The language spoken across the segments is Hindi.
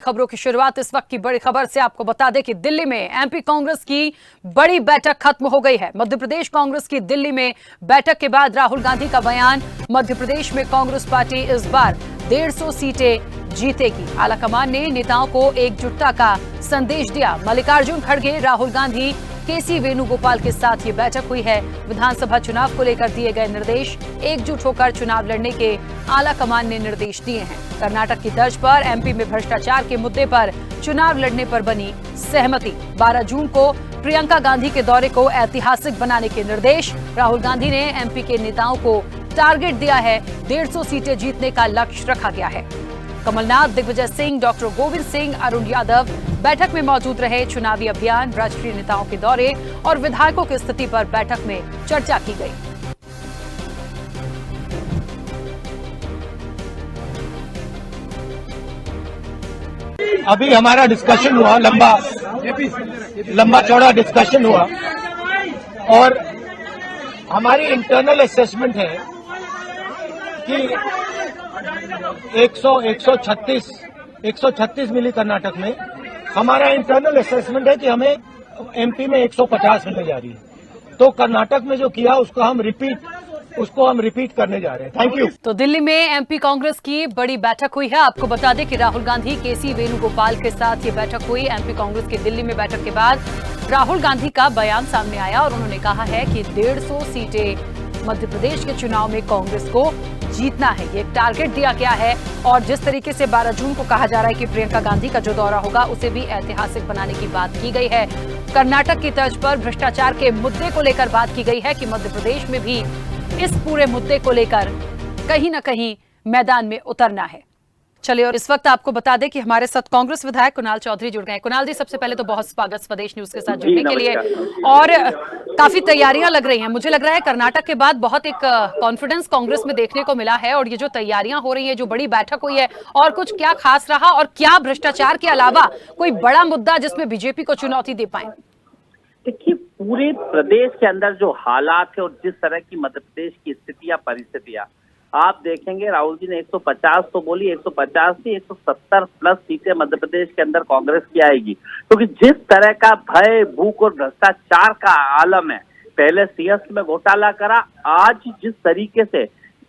खबरों की शुरुआत इस वक्त की बड़ी खबर से आपको बता दें कि दिल्ली में एमपी कांग्रेस की बड़ी बैठक खत्म हो गई है। मध्य प्रदेश कांग्रेस की दिल्ली में बैठक के बाद राहुल गांधी का बयान, मध्य प्रदेश में कांग्रेस पार्टी इस बार 150 सीटें जीतेगी। आलाकमान ने नेताओं को एकजुटता का संदेश दिया। मल्लिकार्जुन खड़गे, राहुल गांधी, केसी वेणुगोपाल के साथ ये बैठक हुई है। विधानसभा चुनाव को लेकर दिए गए निर्देश, एकजुट होकर चुनाव लड़ने के आलाकमान ने निर्देश दिए हैं। कर्नाटक की तर्ज पर एमपी में भ्रष्टाचार के मुद्दे पर चुनाव लड़ने पर बनी सहमति। 12 जून को प्रियंका गांधी के दौरे को ऐतिहासिक बनाने के निर्देश। राहुल गांधी ने एमपी के नेताओं को टारगेट दिया है, 150 सीटें जीतने का लक्ष्य रखा गया है। कमलनाथ, दिग्विजय सिंह, डॉक्टर गोविंद सिंह, अरुण यादव बैठक में मौजूद रहे। चुनावी अभियान, राष्ट्रीय नेताओं के दौरे और विधायकों की स्थिति पर बैठक में चर्चा की गई। अभी हमारा डिस्कशन हुआ, लंबा चौड़ा डिस्कशन हुआ और हमारी इंटरनल असेसमेंट है कि 136 मिली कर्नाटक में। हमारा इंटरनल असेसमेंट है कि हमें एमपी में 150 मिलने जा रही है। तो कर्नाटक में जो किया उसको हम रिपीट करने जा रहे हैं। Thank you. तो दिल्ली में एमपी कांग्रेस की बड़ी बैठक हुई है। आपको बता दें कि राहुल गांधी, केसी वेणुगोपाल के साथ ये बैठक हुई। एमपी कांग्रेस की दिल्ली में बैठक के बाद राहुल गांधी का बयान सामने आया और उन्होंने कहा है कि 150 सीटें मध्य प्रदेश के चुनाव में कांग्रेस को जीतना है, ये टारगेट दिया गया है। और जिस तरीके से 12 जून को कहा जा रहा है कि प्रियंका गांधी का जो दौरा होगा उसे भी ऐतिहासिक बनाने की बात की गई है। कर्नाटक की तर्ज पर भ्रष्टाचार के मुद्दे को लेकर बात की गई है कि मध्य प्रदेश में भी इस पूरे मुद्दे को लेकर कहीं ना कहीं मैदान में उतरना है। चलिए, और इस वक्त आपको बता दें कि हमारे साथ कांग्रेस विधायक कुणाल चौधरी जुड़ गए। कुणाल जी, सबसे पहले तो बहुत स्वागत स्वदेश न्यूज के साथ जुड़ने के लिए। और काफी तैयारियां लग रही हैं, मुझे लग रहा है कर्नाटक के बाद बहुत एक कॉन्फिडेंस कांग्रेस में देखने को मिला है। और ये जो तैयारियां हो रही है, जो बड़ी बैठक हुई है, और कुछ क्या खास रहा और क्या भ्रष्टाचार के अलावा कोई बड़ा मुद्दा जिसमें बीजेपी को चुनौती दे पाए? देखिए, पूरे प्रदेश के अंदर जो हालात है और जिस तरह की मध्य प्रदेश की स्थितियां, परिस्थितियां आप देखेंगे, राहुल जी ने 150 तो बोली, 150 से 170 प्लस सीटें मध्य प्रदेश के अंदर कांग्रेस की आएगी। क्योंकि जिस तरह का भय, भूख और भ्रष्टाचार का आलम है, पहले सीएस में घोटाला करा, आज जिस तरीके से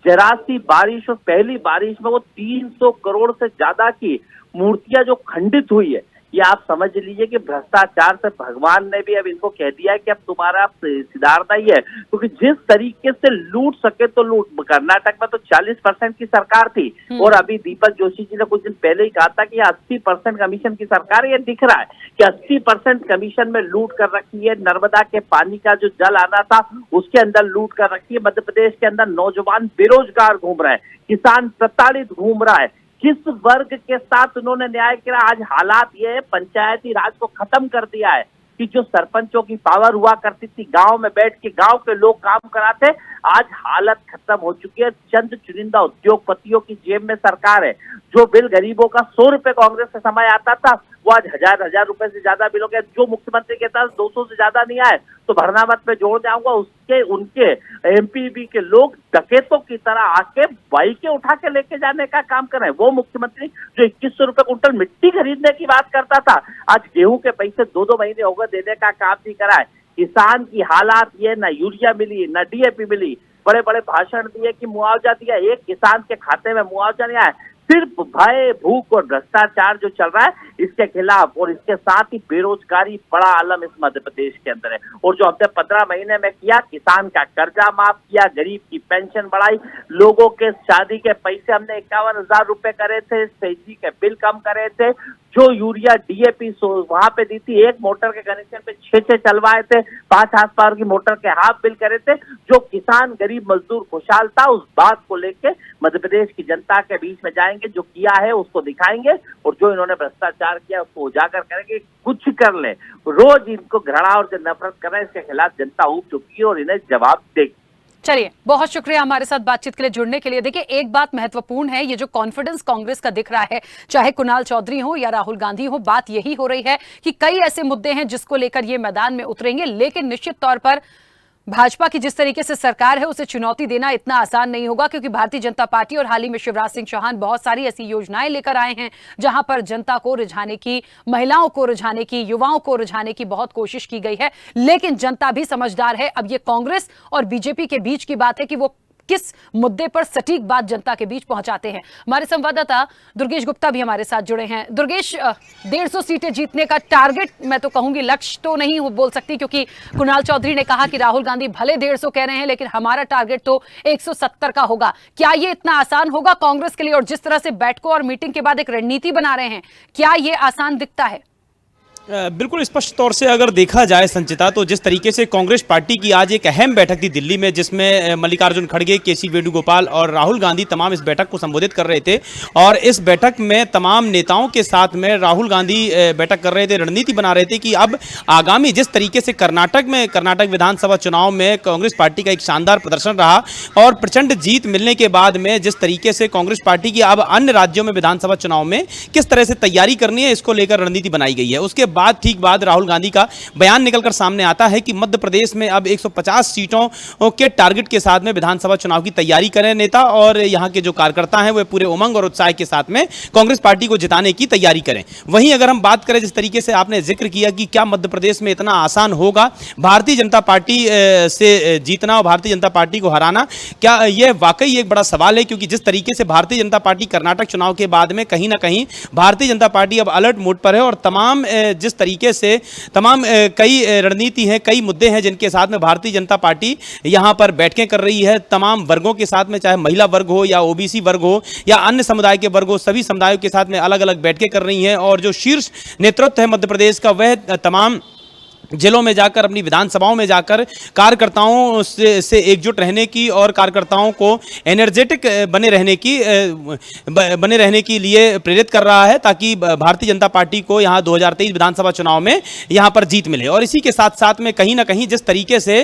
जरा सी बारिश और पहली बारिश में वो 300 करोड़ से ज्यादा की मूर्तियां जो खंडित हुई है, ये आप समझ लीजिए कि भ्रष्टाचार से भगवान ने भी अब इनको कह दिया है कि अब तुम्हारा सिधारना ही है। क्योंकि जिस तरीके से लूट सके तो लूट। कर्नाटक में तो 40% की सरकार थी और अभी दीपक जोशी जी ने कुछ दिन पहले ही कहा था कि 80% कमीशन की सरकार। ये दिख रहा है कि 80% कमीशन में लूट कर रखी है। नर्मदा के पानी का जो जल आना था उसके अंदर लूट कर रखी है। मध्य प्रदेश के अंदर नौजवान बेरोजगार घूम रहा है, किसान प्रताड़ित घूम रहा है। किस वर्ग के साथ उन्होंने न्याय किया? आज हालात ये है, पंचायती राज को खत्म कर दिया है कि जो सरपंचों की पावर हुआ करती थी, गांव में बैठ के गांव के लोग काम कराते, आज हालत खत्म हो चुकी है। चंद चुनिंदा उद्योगपतियों की जेब में सरकार है। जो बिल गरीबों का 100 रुपए कांग्रेस के समय आता था, वो आज हजार रुपए से ज्यादा बिल हो गया। जो मुख्यमंत्री कहता है 200 से ज्यादा नहीं आए तो भरना मत में जोड़ जाऊंगा, उसके उनके एमपीबी के लोग डकैतों की तरह आके बाइकें उठा के लेके जाने का काम कर रहे हैं। वो मुख्यमंत्री जो 2100 रुपए कुंटल मिट्टी खरीदने की बात करता था, आज गेहूं के पैसे 2-2 महीने हो गए देने का काम नहीं करा है। किसान की हालात ये, ना यूरिया मिली, ना डीएपी मिली। बड़े बड़े भाषण दिए कि मुआवजा दिया, एक किसान के खाते में मुआवजा नहीं आया। सिर्फ भय, भूख और भ्रष्टाचार जो चल रहा है इसके खिलाफ, और इसके साथ ही बेरोजगारी बड़ा आलम इस मध्य प्रदेश के अंदर है। और जो हमने 15 महीने में किया, किसान का कर्जा माफ किया, गरीब की पेंशन बढ़ाई, लोगों के शादी के पैसे हमने 51,000 रुपए करे थे, बिजली के बिल कम करे थे, जो यूरिया डीएपी वहां पे दी थी, एक मोटर के कनेक्शन पे 6 चलवाए थे, 5 हाथ पावर की मोटर के हाफ बिल करे थे। जो किसान, गरीब, मजदूर खुशहाल था, उस बात को लेके मध्य प्रदेश की जनता के बीच में जाएंगे, जो किया है उसको दिखाएंगे और जो इन्होंने भ्रष्टाचार किया उसको उजागर करेंगे। कुछ कर ले, रोज इनको घृणा और जो नफरत कर रहे हैं इसके खिलाफ जनता उब चुकी है और इन्हें जवाब देगी। चलिए, बहुत शुक्रिया हमारे साथ बातचीत के लिए जुड़ने के लिए। देखिए, एक बात महत्वपूर्ण है, ये जो कॉन्फिडेंस कांग्रेस का दिख रहा है, चाहे कुणाल चौधरी हो या राहुल गांधी हो, बात यही हो रही है कि कई ऐसे मुद्दे हैं जिसको लेकर ये मैदान में उतरेंगे। लेकिन निश्चित तौर पर भाजपा की जिस तरीके से सरकार है उसे चुनौती देना इतना आसान नहीं होगा, क्योंकि भारतीय जनता पार्टी और हाल ही में शिवराज सिंह चौहान बहुत सारी ऐसी योजनाएं लेकर आए हैं जहां पर जनता को रिझाने की, महिलाओं को रिझाने की, युवाओं को रिझाने की बहुत कोशिश की गई है। लेकिन जनता भी समझदार है। अब ये कांग्रेस और बीजेपी के बीच की बात है कि वो किस मुद्दे पर सटीक बात जनता के बीच पहुंचाते हैं। हमारे संवाददाता दुर्गेश गुप्ता भी हमारे साथ जुड़े हैं। दुर्गेश, 150 सीटें जीतने का टारगेट, मैं तो कहूंगी लक्ष्य तो नहीं बोल सकती, क्योंकि कुणाल चौधरी ने कहा कि राहुल गांधी भले 150 कह रहे हैं लेकिन हमारा टारगेट तो 170 का होगा। क्या ये इतना आसान होगा कांग्रेस के लिए? और जिस तरह से बैठकों और मीटिंग के बाद एक रणनीति बना रहे हैं, क्या ये आसान दिखता है? बिल्कुल स्पष्ट तौर से अगर देखा जाए संचिता, तो जिस तरीके से कांग्रेस पार्टी की आज एक अहम बैठक थी दिल्ली में, जिसमें मल्लिकार्जुन खड़गे, केसी वेणुगोपाल और राहुल गांधी तमाम इस बैठक को संबोधित कर रहे थे। और इस बैठक में तमाम नेताओं के साथ में राहुल गांधी बैठक कर रहे थे, रणनीति बना रहे थे कि अब आगामी जिस तरीके से कर्नाटक विधानसभा चुनाव में कांग्रेस पार्टी का एक शानदार प्रदर्शन रहा और प्रचंड जीत मिलने के बाद में जिस तरीके से कांग्रेस पार्टी की अब अन्य राज्यों में विधानसभा चुनाव में किस तरह से तैयारी करनी है, इसको लेकर रणनीति बनाई गई है। उसके ठीक बाद राहुल गांधी का बयान निकलकर सामने आता है कि मध्य प्रदेश में अब 150 सीटों के टारगेट के साथ में विधानसभा चुनाव की तैयारी करें नेता, और यहां के जो कार्यकर्ता हैं वे पूरे उमंग और उत्साह के साथ में कांग्रेस पार्टी को जिताने की तैयारी करें। वहीं अगर हम बात करें, जिस तरीके से आपने जिक्र किया कि क्या मध्य प्रदेश में इतना आसान होगा भारतीय जनता पार्टी से जीतना और भारतीय जनता पार्टी को हराना, क्या यह वाकई एक बड़ा सवाल है? क्योंकि जिस तरीके से भारतीय जनता पार्टी कर्नाटक चुनाव के बाद में कहीं ना कहीं भारतीय जनता पार्टी अब अलर्ट मोड पर है और तमाम जिस तरीके से कई रणनीति हैं, कई मुद्दे हैं जिनके साथ में भारतीय जनता पार्टी यहां पर बैठकें कर रही है तमाम वर्गों के साथ में, चाहे महिला वर्ग हो या ओबीसी वर्ग हो या अन्य समुदाय के वर्ग हो, सभी समुदायों के साथ में अलग अलग बैठकें कर रही हैं। और जो शीर्ष नेतृत्व है मध्य प्रदेश का, वह तमाम जिलों में जाकर, अपनी विधानसभाओं में जाकर कार्यकर्ताओं से एकजुट रहने की और कार्यकर्ताओं को एनर्जेटिक बने रहने के लिए प्रेरित कर रहा है, ताकि भारतीय जनता पार्टी को यहां 2023 विधानसभा चुनाव में यहां पर जीत मिले। और इसी के साथ साथ में कहीं ना कहीं जिस तरीके से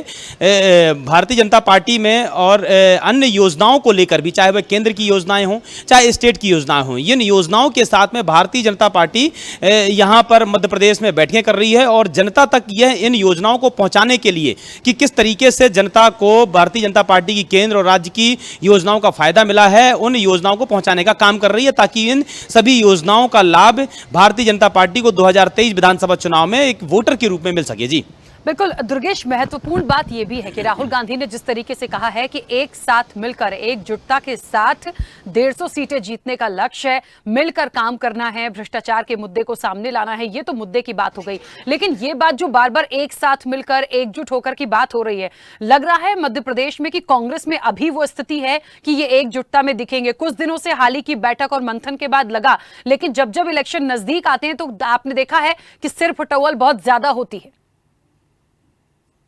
भारतीय जनता पार्टी में और अन्य योजनाओं को लेकर भी, चाहे वह केंद्र की योजनाएं हों चाहे स्टेट की योजनाएं हों, इन योजनाओं के साथ में भारतीय जनता पार्टी यहां पर मध्य प्रदेश में बैठकें कर रही है और जनता तक यह इन योजनाओं को पहुंचाने के लिए कि किस तरीके से जनता को भारतीय जनता पार्टी की केंद्र और राज्य की योजनाओं का फायदा मिला है, उन योजनाओं को पहुंचाने का काम कर रही है, ताकि इन सभी योजनाओं का लाभ भारतीय जनता पार्टी को 2023 विधानसभा चुनाव में एक वोटर के रूप में मिल सके। जी बिल्कुल दुर्गेश, महत्वपूर्ण बात यह भी है कि राहुल गांधी ने जिस तरीके से कहा है कि एक साथ मिलकर, एकजुटता के साथ 150 सीटें जीतने का लक्ष्य है, मिलकर काम करना है, भ्रष्टाचार के मुद्दे को सामने लाना है, ये तो मुद्दे की बात हो गई। लेकिन ये बात जो बार बार एक साथ मिलकर, एकजुट होकर की बात हो रही है, लग रहा है मध्य प्रदेश में कि कांग्रेस में अभी वो स्थिति है कि ये एकजुटता में दिखेंगे। कुछ दिनों से हाल ही की बैठक और मंथन के बाद लगा, लेकिन जब जब इलेक्शन नजदीक आते हैं तो आपने देखा है कि सिर फटौल बहुत ज्यादा होती है।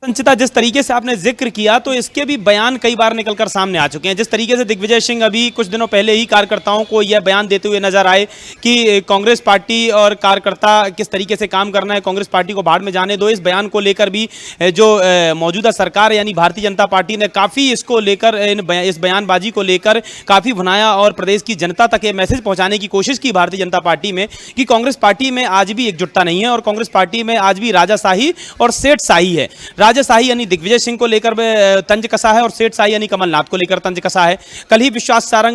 संचिता, जिस तरीके से आपने जिक्र किया तो इसके भी बयान कई बार निकलकर सामने आ चुके हैं। जिस तरीके से दिग्विजय सिंह अभी कुछ दिनों पहले ही कार्यकर्ताओं को यह बयान देते हुए नजर आए कि कांग्रेस पार्टी और कार्यकर्ता किस तरीके से काम करना है, कांग्रेस पार्टी को भाड़ में जाने दो, इस बयान को लेकर भी जो मौजूदा सरकार यानी भारतीय जनता पार्टी ने काफ़ी इसको लेकर, इस बयानबाजी को लेकर काफ़ी भुनाया और प्रदेश की जनता तक ये मैसेज पहुँचाने की कोशिश की भारतीय जनता पार्टी में कि कांग्रेस पार्टी में आज भी एकजुटता नहीं है और कांग्रेस पार्टी में आज भी राजाशाही और सेठशाही है। राजाशाही यानी दिग्विजय सिंह को लेकर तंज कसा है और सेठशाही यानी कमलनाथ को लेकर तंज कसा है। कल ही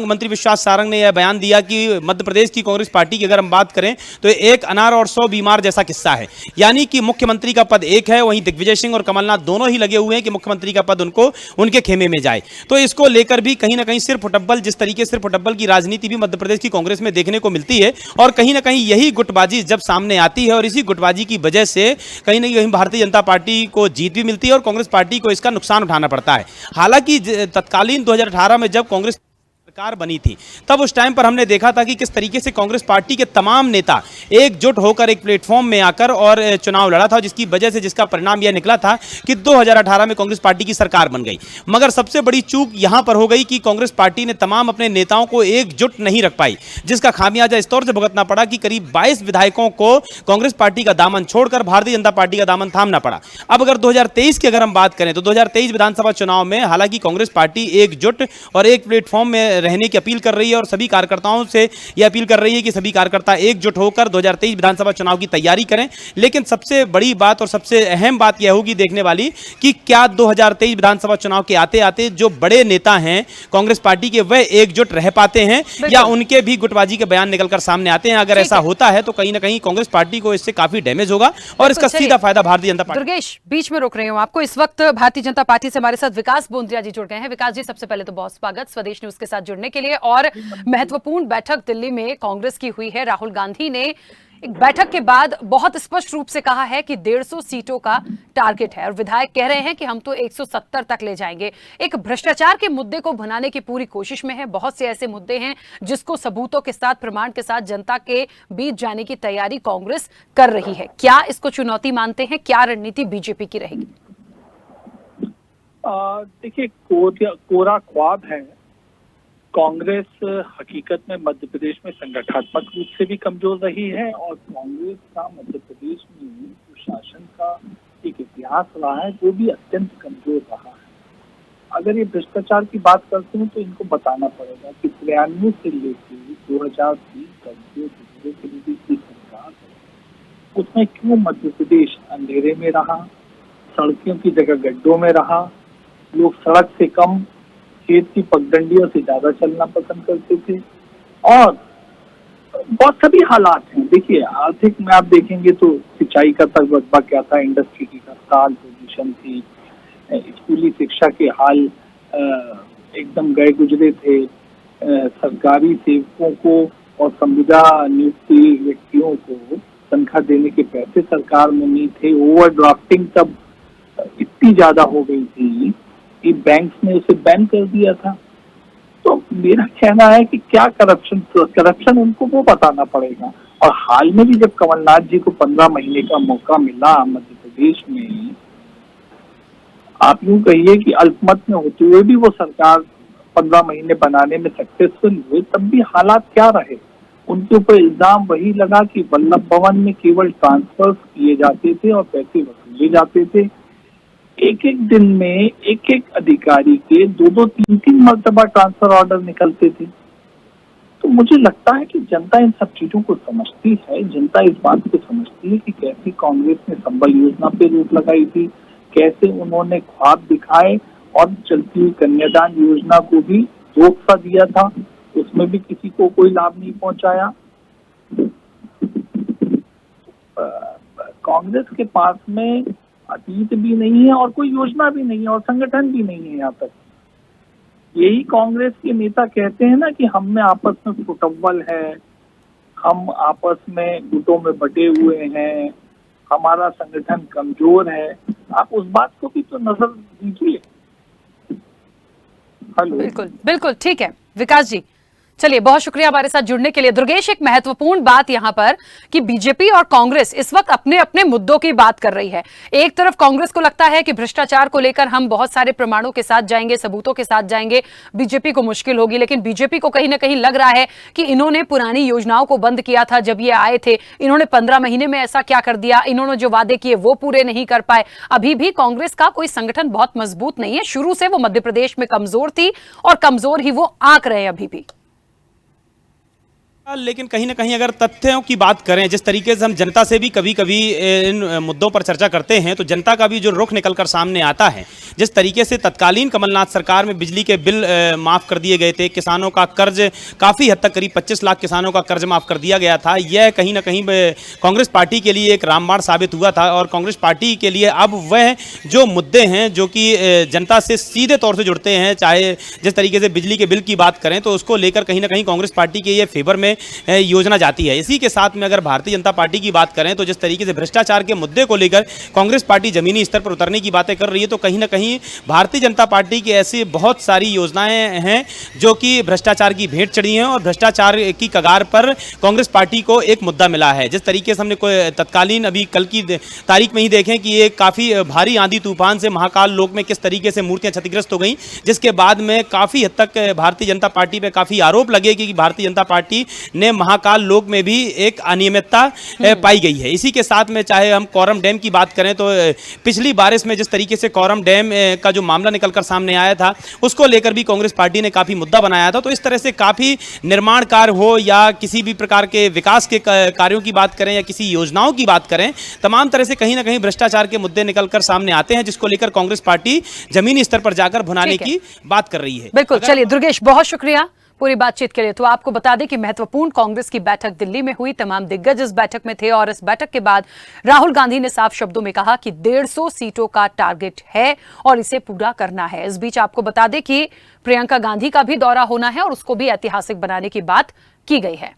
मंत्री विश्वास सारंग ने यह बयान दिया कि मध्य प्रदेश की कांग्रेस पार्टी की अगर हम बात करें तो एक अनार और 100 बीमार जैसा किस्सा है, यानी कि मुख्यमंत्री का पद एक है, वहीं दिग्विजय सिंह और कमलनाथ दोनों ही लगे हुए हैं कि मुख्यमंत्री का पद उनको उनके खेमे में जाए। तो इसको लेकर भी कहीं ना कहीं सिर फुटब्बल, जिस तरीके सिर फुटब्बल की राजनीति भी मध्य प्रदेश की कांग्रेस में देखने को मिलती है और कहीं ना कहीं यही गुटबाजी जब सामने आती है और इसी गुटबाजी की वजह से कहीं ना कहीं भारतीय जनता पार्टी को जीत भी मिलती है और कांग्रेस पार्टी को इसका नुकसान उठाना पड़ता है। हालांकि तत्कालीन 2018 में जब कांग्रेस सरकार बनी थी तब उस टाइम पर हमने देखा था कि किस तरीके से कांग्रेस पार्टी के तमाम नेता एकजुट होकर एक प्लेटफॉर्म में आकर और चुनाव लड़ा था, जिसकी वजह से जिसका परिणाम यह निकला था कि 2018 में कांग्रेस पार्टी की सरकार बन गई। मगर सबसे बड़ी चूक यहां पर हो गई कि कांग्रेस पार्टी ने तमाम अपने नेताओं को एकजुट नहीं रख पाई, जिसका खामियाजा इस तौर से भुगतना पड़ा कि करीब 22 विधायकों को कांग्रेस पार्टी का दामन छोड़कर भारतीय जनता पार्टी का दामन थामना पड़ा। अब अगर 2023 की अगर हम बात करें तो 2023 विधानसभा चुनाव में हालांकि कांग्रेस पार्टी एकजुट और एक प्लेटफॉर्म में रहने की अपील कर रही है और सभी कार्यकर्ताओं से यह अपील कर रही है कि सभी कार्यकर्ता एकजुट होकर 2023 विधानसभा चुनाव की तैयारी करें। लेकिन सबसे बड़ी बात और सबसे अहम बात यह होगी देखने वाली कि क्या 2023 विधानसभा चुनाव के आते आते जो बड़े नेता हैं कांग्रेस पार्टी के वह एकजुट रह पाते हैं या उनके भी गुटबाजी के बयान निकलकर सामने आते हैं। अगर ऐसा होता है तो कहीं ना कहीं कांग्रेस पार्टी को इससे काफी डैमेज होगा और इसका सीधा फायदा भारतीय जनता पार्टी। दुर्गेश, बीच में रोक रही हूं आपको। इस वक्त भारतीय जनता पार्टी से हमारे साथ विकास बोंद्रिया जी जुड़ गए हैं। विकास जी, सबसे पहले तो बहुत स्वागत स्वदेश न्यूज के साथ जुड़ने के लिए। और महत्वपूर्ण बैठक दिल्ली में कांग्रेस की हुई है। राहुल गांधी ने एक बैठक के बाद बहुत स्पष्ट रूप से कहा है कि 150 सीटों का टारगेट है और विधायक कह रहे हैं कि हम तो 170 तक ले जाएंगे। एक भ्रष्टाचार के मुद्दे को भुनाने की पूरी कोशिश में है। बहुत से ऐसे मुद्दे हैं जिसको सबूतों के साथ, प्रमाण के साथ जनता के बीच जाने की तैयारी कांग्रेस कर रही है। क्या इसको चुनौती मानते हैं? क्या रणनीति बीजेपी की रहेगी? देखिए, कोरा ख्वाब है। कांग्रेस हकीकत में मध्य प्रदेश में संगठनात्मक रूप से भी कमजोर रही है और कांग्रेस का मध्य प्रदेश में जो शासन का एक इतिहास रहा है वो भी अत्यंत कमजोर रहा है। अगर ये भ्रष्टाचार की बात करते हैं तो इनको बताना पड़ेगा कि 93 से लेकर 2003 तक जो दूसरे तरीके की सरकार है उसमें क्यों मध्य प्रदेश अंधेरे में रहा, सड़कों की जगह गड्ढों में रहा, लोग सड़क से कम खेत की पगडंडियों से ज्यादा चलना पसंद करते थे और बहुत सभी हालात हैं। देखिए, आर्थिक में आप देखेंगे तो सिंचाई का तगबा क्या था, इंडस्ट्री की हड़ताल, पोल्यूशन थी, स्कूली शिक्षा के हाल एकदम गए गुजरे थे, सरकारी सेवकों को और संविदा नियुक्त व्यक्तियों को तनख्वाह देने के पैसे सरकार में नहीं थे, ओवर ड्राफ्टिंग तब इतनी ज्यादा हो गई थी कि बैंक्स ने उसे बैन कर दिया था। तो मेरा कहना है कि क्या करप्शन उनको वो बताना पड़ेगा। और हाल में भी जब कमलनाथ जी को 15 महीने का मौका मिला मध्य प्रदेश में, आप यूं कहिए कि अल्पमत में होते हुए भी वो सरकार 15 महीने बनाने में सक्सेसफुल हुए, तब भी हालात क्या रहे। उनके ऊपर इल्जाम वही लगा कि वल्लभ भवन में केवल ट्रांसफर किए जाते थे और पैसे वसूले जाते थे। एक एक दिन में एक एक अधिकारी के 2-2, 3-3 मर्तबा ट्रांसफर ऑर्डर निकलते थे। तो मुझे लगता है कि जनता इन सब चीजों को समझती है। जनता इस बात को समझती है कि कैसे कांग्रेस ने संबल योजना पे रोक लगाई थी, कैसे उन्होंने ख्वाब दिखाए और चलती हुई कन्यादान योजना को भी रोक सा दिया था, उसमें भी किसी को कोई लाभ नहीं पहुंचाया। कांग्रेस के पास में अतीत भी नहीं है और कोई योजना भी नहीं है और संगठन भी नहीं है। यहाँ तक यही कांग्रेस के नेता कहते हैं ना कि हम में आपस में फुटअव्वल है, हम आपस में गुटों में बटे हुए हैं, हमारा संगठन कमजोर है। आप उस बात को भी तो नजर दीजिए। हेलो, बिल्कुल बिल्कुल ठीक है विकास जी, चलिए बहुत शुक्रिया हमारे साथ जुड़ने के लिए। दुर्गेश, एक महत्वपूर्ण बात यहां पर कि बीजेपी और कांग्रेस इस वक्त अपने अपने मुद्दों की बात कर रही है। एक तरफ कांग्रेस को लगता है कि भ्रष्टाचार को लेकर हम बहुत सारे प्रमाणों के साथ जाएंगे, सबूतों के साथ जाएंगे, बीजेपी को मुश्किल होगी। लेकिन बीजेपी को कहीं ना कहीं लग रहा है कि इन्होंने पुरानी योजनाओं को बंद किया था जब ये आए थे, इन्होंने 15 महीने में ऐसा क्या कर दिया, इन्होंने जो वादे किए वो पूरे नहीं कर पाए। अभी भी कांग्रेस का कोई संगठन बहुत मजबूत नहीं है। शुरू से वो मध्य प्रदेश में कमजोर थी और कमजोर ही वो आंक रहे हैं अभी भी। लेकिन कहीं ना कहीं अगर तथ्यों की बात करें, जिस तरीके से हम जनता से भी कभी कभी इन मुद्दों पर चर्चा करते हैं, तो जनता का भी जो रुख निकलकर सामने आता है, जिस तरीके से तत्कालीन कमलनाथ सरकार में बिजली के बिल माफ़ कर दिए गए थे, किसानों का कर्ज काफ़ी हद तक करीब 25 लाख किसानों का कर्ज माफ़ कर दिया गया था, यह कहीं ना कहीं कांग्रेस पार्टी के लिए एक रामबाण साबित हुआ था। और कांग्रेस पार्टी के लिए अब वह जो मुद्दे हैं जो कि जनता से सीधे तौर से जुड़ते हैं, चाहे जिस तरीके से बिजली के बिल की बात करें तो उसको लेकर कहीं ना कहीं कांग्रेस पार्टी के ये फेवर में योजना जाती है। इसी के साथ में अगर भारतीय जनता पार्टी की बात करें तो जिस तरीके से भ्रष्टाचार के मुद्दे को लेकर कांग्रेस पार्टी जमीनी स्तर पर उतरने की बातें कर रही है, तो कहीं ना कहीं भारतीय जनता पार्टी की ऐसी बहुत सारी योजनाएं हैं जो कि भ्रष्टाचार की भेंट चढ़ी हैं और भ्रष्टाचार की कगार पर कांग्रेस पार्टी को एक मुद्दा मिला है। जिस तरीके से हमने कोई तत्कालीन अभी कल की तारीख में ही देखें कि ये काफ़ी भारी आंधी तूफान से महाकाल लोक में किस तरीके से मूर्तियां क्षतिग्रस्त हो गई, जिसके बाद में काफ़ी हद तक भारतीय जनता पार्टी पर काफ़ी आरोप लगे कि भारतीय जनता पार्टी ने महाकाल लोक में भी एक अनियमितता पाई गई है। इसी के साथ में चाहे हम कोरम डैम की बात करें तो पिछली बारिश में जिस तरीके से कोरम डैम का जो मामला निकलकर सामने आया था उसको लेकर भी कांग्रेस पार्टी ने काफी मुद्दा बनाया था। तो इस तरह से काफी निर्माण कार्य हो या किसी भी प्रकार के विकास के कार्यों की बात करें या किसी योजनाओं की बात करें, तमाम तरह से कहीं ना कहीं भ्रष्टाचार के मुद्दे निकलकर सामने आते हैं, जिसको लेकर कांग्रेस पार्टी जमीनी स्तर पर जाकर भुनाने की बात कर रही है। बिल्कुल। चलिए दुर्गेश, बहुत शुक्रिया पूरी बातचीत के लिए। तो आपको बता दें कि महत्वपूर्ण कांग्रेस की बैठक दिल्ली में हुई, तमाम दिग्गज इस बैठक में थे और इस बैठक के बाद राहुल गांधी ने साफ शब्दों में कहा कि 150 सीटों का टारगेट है और इसे पूरा करना है। इस बीच आपको बता दें कि प्रियंका गांधी का भी दौरा होना है और उसको भी ऐतिहासिक बनाने की बात की गई है।